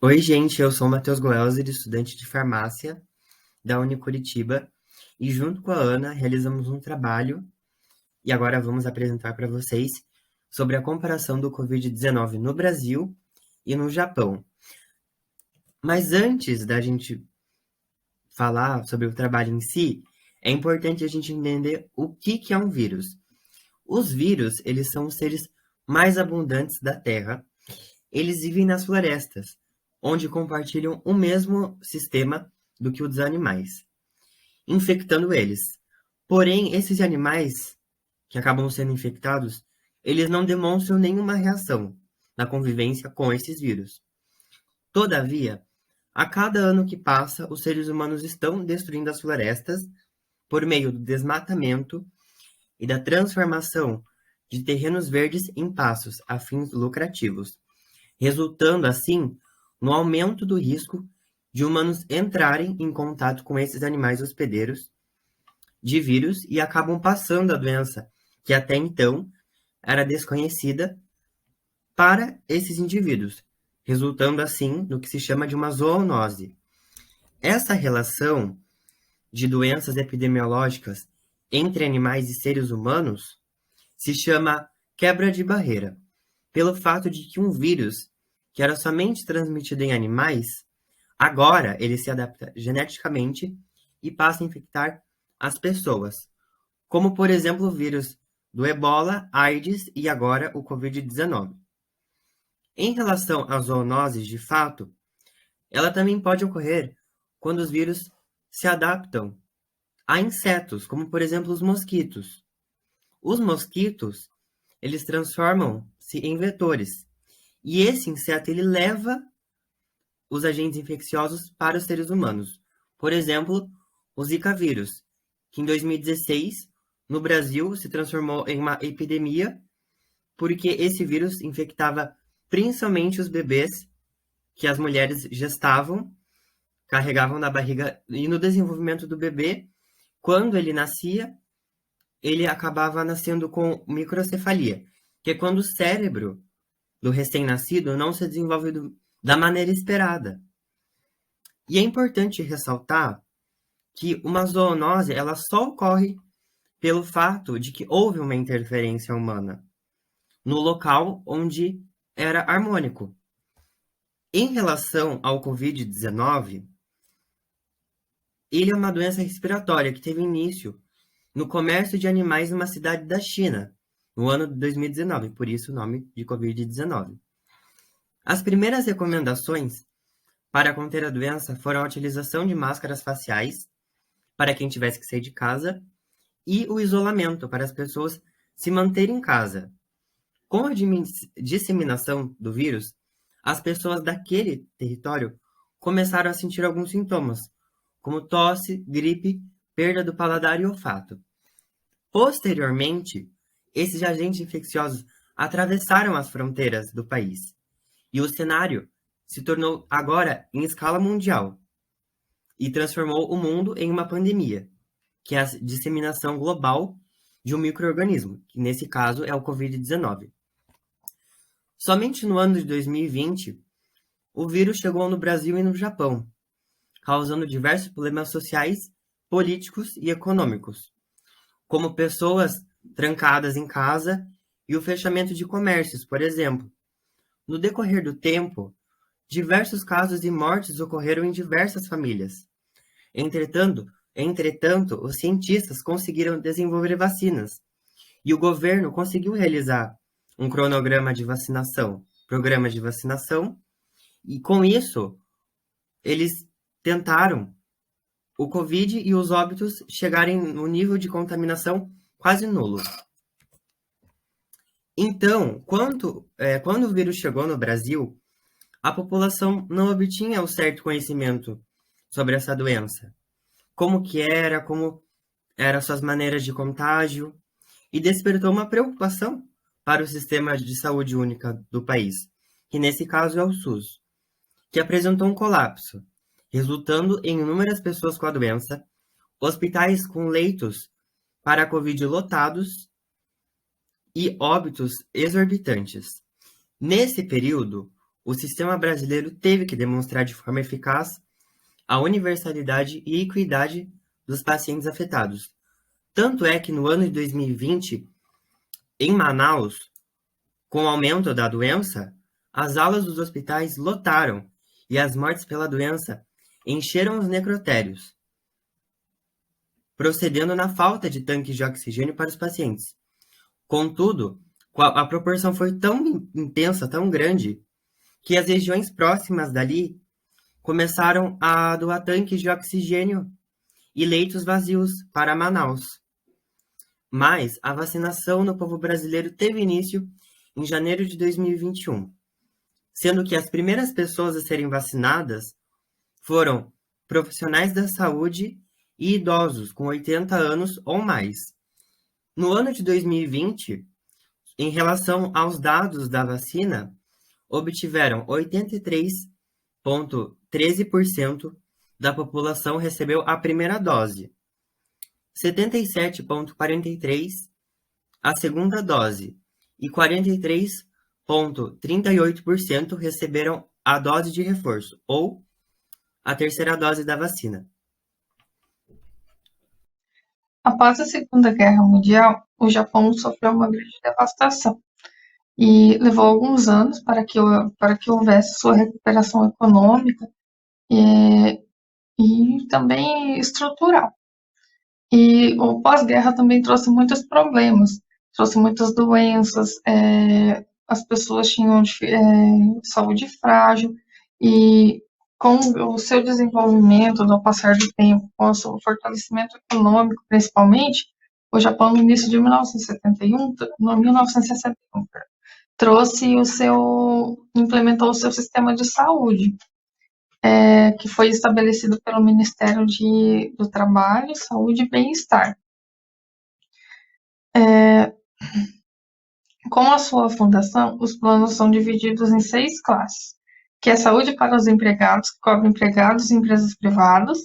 Oi, gente, eu sou o Matheus Goelzer, estudante de farmácia da Unicuritiba, e junto com a Ana realizamos um trabalho e agora vamos apresentar para vocês sobre a comparação do Covid-19 no Brasil e no Japão. Mas antes da gente falar sobre o trabalho em si, é importante a gente entender o que é um vírus. Os vírus, eles são os seres mais abundantes da Terra. Eles vivem nas florestas, onde compartilham o mesmo sistema do que os animais, infectando eles. Porém, esses animais que acabam sendo infectados, eles não demonstram nenhuma reação na convivência com esses vírus. Todavia, a cada ano que passa, os seres humanos estão destruindo as florestas por meio do desmatamento e da transformação de terrenos verdes em pastos a fins lucrativos, resultando assim no aumento do risco de humanos entrarem em contato com esses animais hospedeiros de vírus e acabam passando a doença, que até então era desconhecida para esses indivíduos, resultando assim no que se chama de uma zoonose. Essa relação de doenças epidemiológicas entre animais e seres humanos se chama quebra de barreira, pelo fato de que um vírus que era somente transmitido em animais, agora ele se adapta geneticamente e passa a infectar as pessoas, como por exemplo o vírus do Ebola, AIDS e agora o Covid-19. Em relação às zoonoses, de fato, ela também pode ocorrer quando os vírus se adaptam a insetos, como por exemplo os mosquitos. Os mosquitos, eles transformam-se em vetores, e esse inseto ele leva os agentes infecciosos para os seres humanos. Por exemplo, o Zika vírus, que em 2016, no Brasil, se transformou em uma epidemia, porque esse vírus infectava principalmente os bebês que as mulheres gestavam, carregavam na barriga, e no desenvolvimento do bebê, quando ele nascia, ele acabava nascendo com microcefalia, que é quando o cérebro do recém-nascido não se desenvolve da maneira esperada. E é importante ressaltar que uma zoonose ela só ocorre pelo fato de que houve uma interferência humana no local onde era harmônico. Em relação ao Covid-19, ele é uma doença respiratória que teve início no comércio de animais numa cidade da China, no ano de 2019, por isso o nome de Covid-19. As primeiras recomendações para conter a doença foram a utilização de máscaras faciais para quem tivesse que sair de casa e o isolamento para as pessoas se manterem em casa. Com a disseminação do vírus, as pessoas daquele território começaram a sentir alguns sintomas, como tosse, gripe, perda do paladar e olfato. Posteriormente, esses agentes infecciosos atravessaram as fronteiras do país e o cenário se tornou agora em escala mundial e transformou o mundo em uma pandemia, que é a disseminação global de um micro-organismo, que nesse caso é o Covid-19. Somente no ano de 2020, o vírus chegou no Brasil e no Japão, causando diversos problemas sociais, políticos e econômicos, como pessoas trancadas em casa e o fechamento de comércios, por exemplo. No decorrer do tempo, diversos casos de mortes ocorreram em diversas famílias. Entretanto, os cientistas conseguiram desenvolver vacinas e o governo conseguiu realizar um cronograma de vacinação, programa de vacinação, e com isso eles tentaram o Covid e os óbitos chegarem no nível de contaminação quase nulo. Então, quando o vírus chegou no Brasil, a população não obtinha o certo conhecimento sobre essa doença. Como eram suas maneiras de contágio, e despertou uma preocupação para o sistema de saúde única do país, que nesse caso é o SUS, que apresentou um colapso, resultando em inúmeras pessoas com a doença, hospitais com leitos para a Covid lotados e óbitos exorbitantes. Nesse período, o sistema brasileiro teve que demonstrar de forma eficaz a universalidade e equidade dos pacientes afetados. Tanto é que no ano de 2020, em Manaus, com o aumento da doença, as alas dos hospitais lotaram e as mortes pela doença encheram os necrotérios, procedendo na falta de tanques de oxigênio para os pacientes. Contudo, a proporção foi tão intensa, tão grande, que as regiões próximas dali começaram a doar tanques de oxigênio e leitos vazios para Manaus. Mas a vacinação no povo brasileiro teve início em janeiro de 2021, sendo que as primeiras pessoas a serem vacinadas foram profissionais da saúde e idosos com 80 anos ou mais. No ano de 2020, em relação aos dados da vacina, obtiveram 83,13% da população recebeu a primeira dose, 77,43% a segunda dose e 43,38% receberam a dose de reforço ou a terceira dose da vacina. Após a Segunda Guerra Mundial, o Japão sofreu uma grande devastação e levou alguns anos para que houvesse sua recuperação econômica e também estrutural. E o pós-guerra também trouxe muitos problemas, trouxe muitas doenças, as pessoas tinham saúde frágil, e com o seu desenvolvimento, no passar do tempo, com o seu fortalecimento econômico, principalmente, o Japão, no início de 1971, no 1961, implementou o seu sistema de saúde, que foi estabelecido pelo Ministério do Trabalho, Saúde e Bem-Estar. Com a sua fundação, os planos são divididos em 6 classes, que é saúde para os empregados, que cobre empregados e empresas privadas,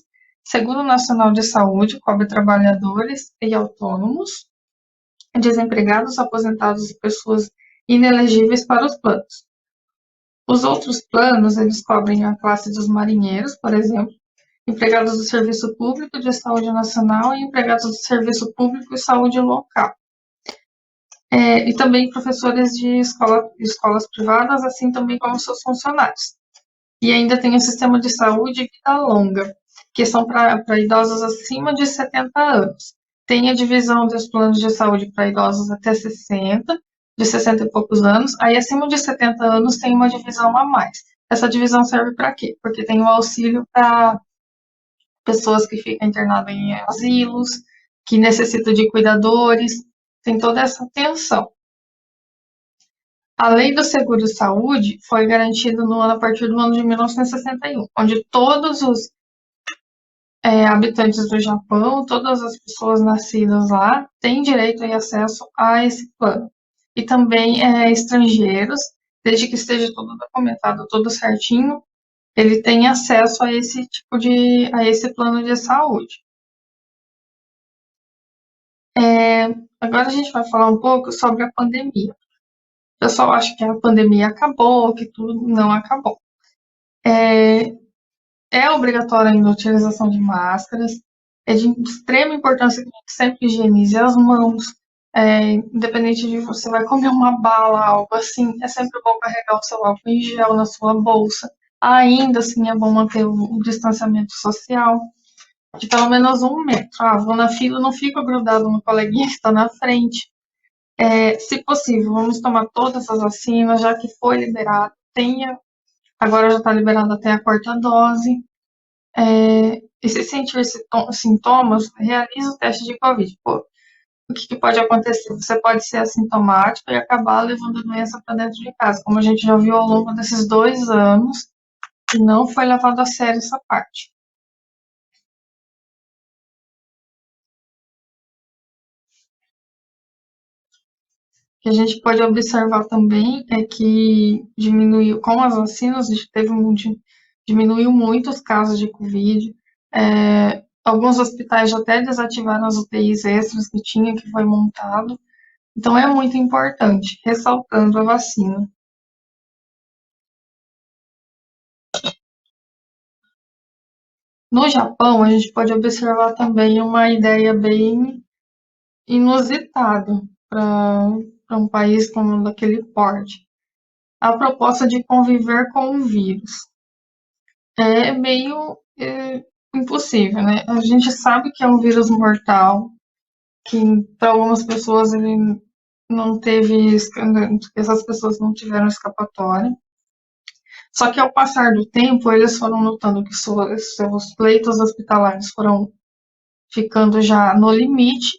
Seguro Nacional de Saúde, cobre trabalhadores e autônomos, desempregados, aposentados e pessoas inelegíveis para os planos. Os outros planos, eles cobrem a classe dos marinheiros, por exemplo, empregados do Serviço Público de Saúde Nacional e empregados do Serviço Público de Saúde Local. E também professores de escolas privadas, assim também como seus funcionários. E ainda tem o sistema de saúde e vida longa, que são para idosos acima de 70 anos. Tem a divisão dos planos de saúde para idosos até 60, de 60 e poucos anos. Aí, acima de 70 anos, tem uma divisão a mais. Essa divisão serve para quê? Porque tem o auxílio para pessoas que ficam internadas em asilos, que necessitam de cuidadores, tem toda essa atenção. A Lei do Seguro-Saúde foi garantida a partir do ano de 1961, onde todos os habitantes do Japão, todas as pessoas nascidas lá, têm direito e acesso a esse plano. E também estrangeiros, desde que esteja tudo documentado, tudo certinho, ele tem acesso a esse plano de saúde. Agora a gente vai falar um pouco sobre a pandemia. O pessoal acha que a pandemia acabou, que tudo não acabou. É obrigatória ainda a utilização de máscaras, é de extrema importância que a gente sempre higienize as mãos, independente de você vai comer uma bala, algo assim, é sempre bom carregar o seu álcool em gel na sua bolsa. Ainda assim, é bom manter o distanciamento social de pelo menos 1 metro. Vou na fila, não fico grudado no coleguinha que está na frente. Se possível, vamos tomar todas as vacinas, já que foi liberado. Agora já está liberado até a 4ª dose. E se sentir sintomas, realize o teste de Covid. O que pode acontecer? Você pode ser assintomático e acabar levando a doença para dentro de casa, como a gente já viu ao longo desses 2 anos, e não foi levado a sério essa parte. O que a gente pode observar também é que com as vacinas, diminuiu muito os casos de Covid. Alguns hospitais já até desativaram as UTIs extras que foi montado. Então, é muito importante, ressaltando a vacina. No Japão, a gente pode observar também uma ideia bem inusitada para um país como daquele porte. A proposta de conviver com o vírus. É meio impossível, né? A gente sabe que é um vírus mortal, que para algumas pessoas ele não teve, essas pessoas não tiveram escapatória. Só que ao passar do tempo, eles foram notando que seus leitos hospitalares foram ficando já no limite,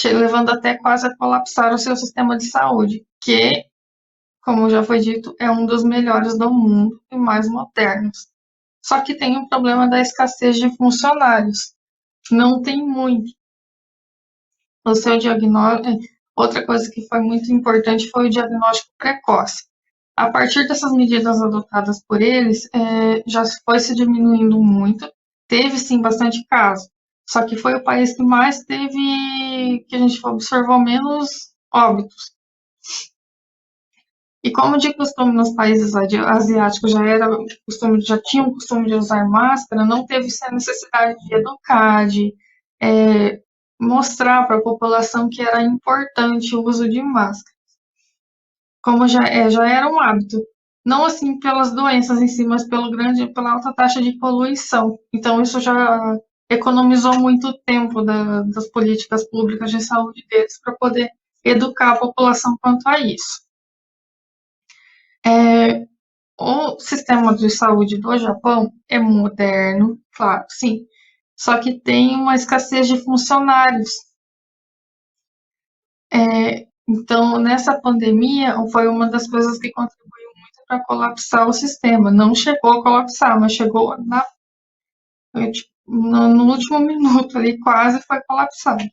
levando até quase a colapsar o seu sistema de saúde, que, como já foi dito, é um dos melhores do mundo e mais modernos. Só que tem o problema da escassez de funcionários. Não tem muito. O seu diagnóstico. Outra coisa que foi muito importante foi o diagnóstico precoce. A partir dessas medidas adotadas por eles, já foi se diminuindo muito. Teve sim bastante caso. Só que foi o país que mais teve, que a gente observou menos óbitos. E como de costume nos países asiáticos já tinham o costume de usar máscara, não teve essa necessidade de educar, de mostrar para a população que era importante o uso de máscara, como já era um hábito. Não assim pelas doenças em si, mas pela alta taxa de poluição. Então isso já economizou muito tempo das políticas públicas de saúde deles para poder educar a população quanto a isso. O sistema de saúde do Japão é moderno, claro, sim, só que tem uma escassez de funcionários. Então, nessa pandemia, foi uma das coisas que contribuiu muito para colapsar o sistema. Não chegou a colapsar, mas chegou no último minuto ali, quase foi colapsado.